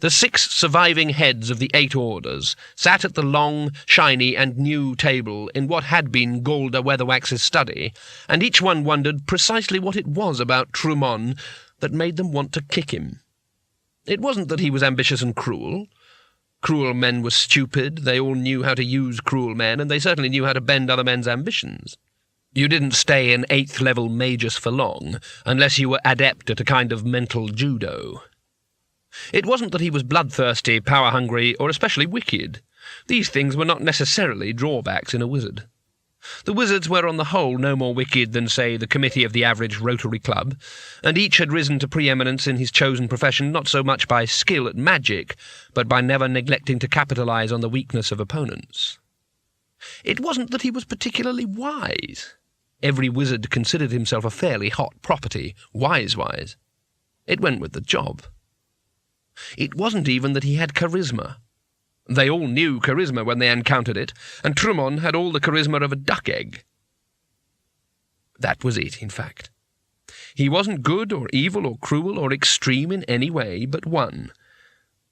The 6 surviving heads of the 8 orders sat at the long, shiny and new table in what had been Golda Weatherwax's study, and each one wondered precisely what it was about Trumon that made them want to kick him. It wasn't that he was ambitious and cruel. Cruel men were stupid, they all knew how to use cruel men, and they certainly knew how to bend other men's ambitions. You didn't stay an 8th-level magus for long, unless you were adept at a kind of mental judo. It wasn't that he was bloodthirsty, power-hungry, or especially wicked. These things were not necessarily drawbacks in a wizard. The wizards were on the whole no more wicked than, say, the committee of the average Rotary Club, and each had risen to preeminence in his chosen profession not so much by skill at magic, but by never neglecting to capitalize on the weakness of opponents. It wasn't that he was particularly wise. Every wizard considered himself a fairly hot property, wise-wise. It went with the job. It wasn't even that he had charisma. They all knew charisma when they encountered it, and Trumon had all the charisma of a duck egg. That was it, in fact. He wasn't good or evil or cruel or extreme in any way but one,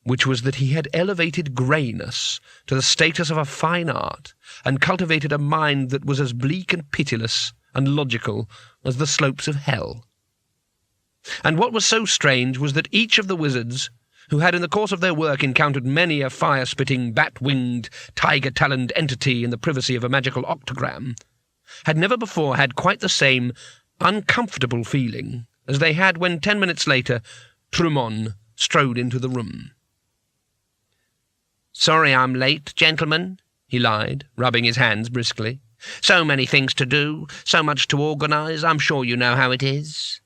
which was that he had elevated greyness to the status of a fine art and cultivated a mind that was as bleak and pitiless and logical as the slopes of hell. And what was so strange was that each of the wizards, who had in the course of their work encountered many a fire-spitting, bat-winged, tiger-taloned entity in the privacy of a magical octagram, had never before had quite the same uncomfortable feeling as they had when 10 minutes later Trumon strode into the room. "Sorry I'm late, gentlemen," he lied, rubbing his hands briskly. "So many things to do, so much to organise, I'm sure you know how it is."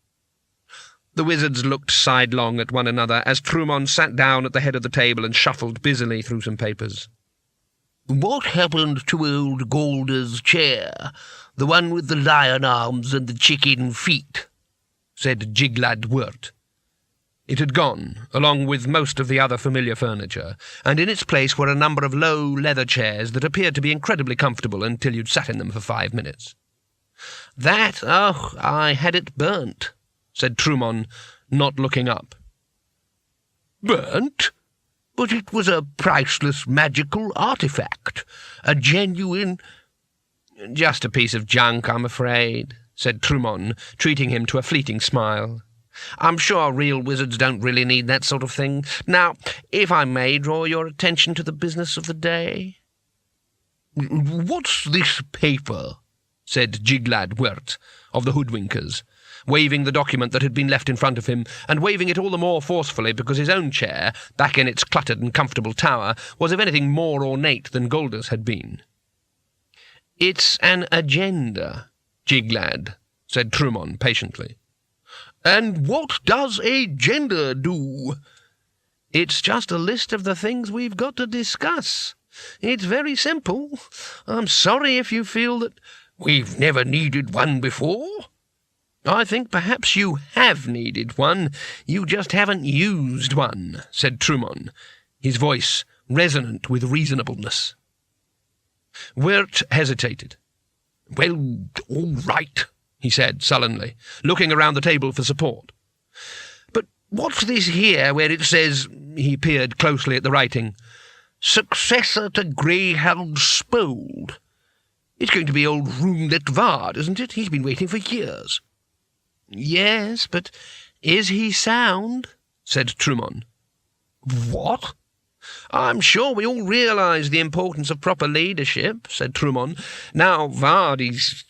The wizards looked sidelong at one another as Trumon sat down at the head of the table and shuffled busily through some papers. "What happened to old Golda's chair, the one with the lion arms and the chicken feet?" said Jiglad Wirt. It had gone, along with most of the other familiar furniture, and in its place were a number of low leather chairs that appeared to be incredibly comfortable until you'd sat in them for 5 minutes. I had it burnt," said Trumon, not looking up. "Burnt? But it was a priceless magical artifact, a genuine—" "Just a piece of junk, I'm afraid," said Trumon, treating him to a fleeting smile. "I'm sure real wizards don't really need that sort of thing. Now, if I may draw your attention to the business of the day." "What's this paper?" said Jiglad Wirt of the Hoodwinkers, waving the document that had been left in front of him, and waving it all the more forcefully because his own chair, back in its cluttered and comfortable tower, was if anything more ornate than Golda's had been. "It's an agenda, Jiglad," said Trumon patiently. "And what does agenda do?" "It's just a list of the things we've got to discuss. It's very simple. I'm sorry if you feel that—" "We've never needed one before?" "I think perhaps you have needed one. You just haven't used one," said Trumon, his voice resonant with reasonableness. Wirt hesitated. "Well, all right," he said sullenly, looking around the table for support. "But what's this here where it says—" he peered closely at the writing— "Successor to Greyhound Spold. It's going to be old Roomlet Vard, isn't it? He's been waiting for years." "Yes, but is he sound?" said Trumon. "What?" "I'm sure we all realise the importance of proper leadership," said Trumon. "Now, Vard, he's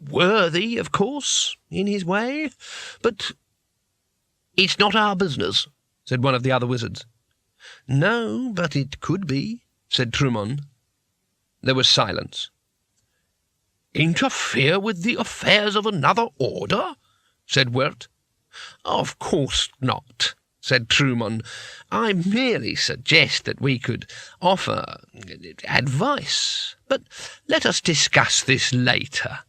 worthy, of course, in his way, but—" "It's not our business," said one of the other wizards. "No, but it could be," said Trumon. There was silence. "Interfere with the affairs of another order?" said Wirt. "Of course not," said Trumon. "I merely suggest that we could offer advice. But let us discuss this later."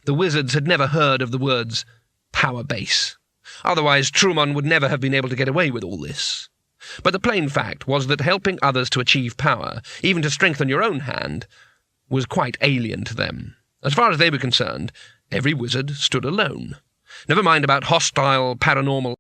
The wizards had never heard of the words power base. Otherwise Trumon would never have been able to get away with all this. But the plain fact was that helping others to achieve power, even to strengthen your own hand, was quite alien to them. As far as they were concerned, every wizard stood alone. Never mind about hostile, paranormal